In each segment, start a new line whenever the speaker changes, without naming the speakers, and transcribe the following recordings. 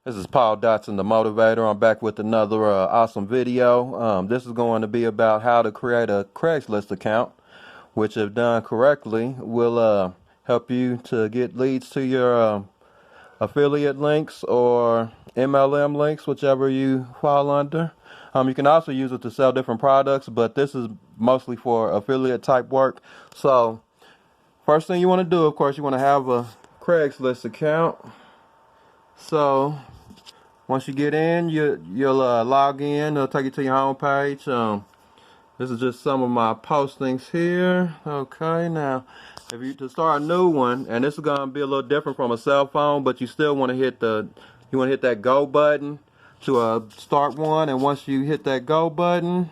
This is Paul Dotson, the motivator. I'm back with another awesome video. This is going to be about how to create a Craigslist account, which if done correctly will help you to get leads to your affiliate links or MLM links, whichever you fall under. You can also use it to sell different products, but this is mostly for affiliate type work. So first thing you want to do, of course, you want to have a Craigslist account. So once you get in, you'll log in. It'll take you to your home page. This is just some of my postings here. Okay, now if you to start a new one, and this is gonna be a little different from a cell phone, but you still want to hit that go button to start one. And once you hit that go button,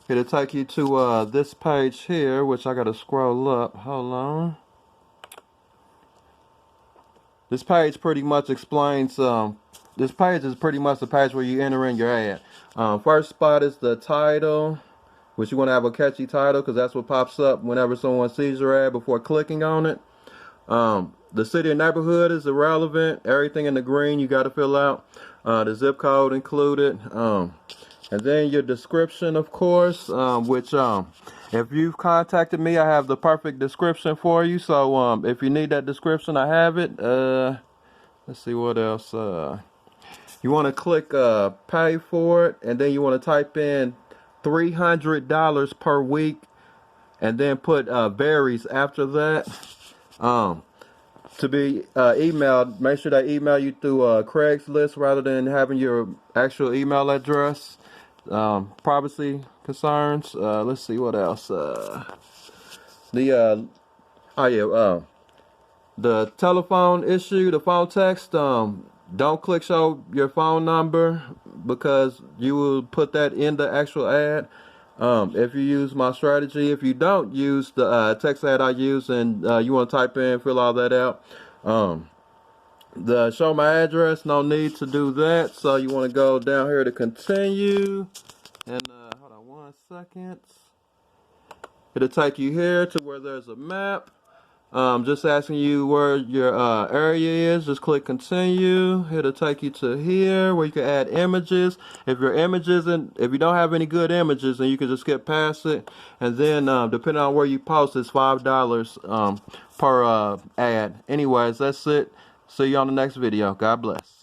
it'll take you to this page here, which I gotta scroll up. Hold on. This page pretty much explains, this page is pretty much the page where you enter in your ad. First spot is the title, which you want to have a catchy title because that's what pops up whenever someone sees your ad before clicking on it. The city and neighborhood is irrelevant. Everything in the green you got to fill out. The zip code included. And then your description, of course, which if you've contacted me, I have the perfect description for you. So if you need that description, I have it. Let's see what else. You want to click pay for it, and then you want to type in $300 per week, and then put varies after that. To be emailed, make sure they email you through Craigslist rather than having your actual email address. Privacy concerns. Let's see what else. The telephone issue, the phone text. Don't click show your phone number because you will put that in the actual ad. If you use my strategy, if you don't use the text ad I use, and you want to type in, fill all that out. The show my address, no need to do that. So you want to go down here to continue, and hold on 1 second. It'll take you here to where there's a map. Just asking you where your area is. Just click continue. It'll take you to here where you can add images. If your images if you don't have any good images, then you can just skip past it. And then depending on where you post, it's $5 per ad. Anyways, that's it. See you on the next video. God bless.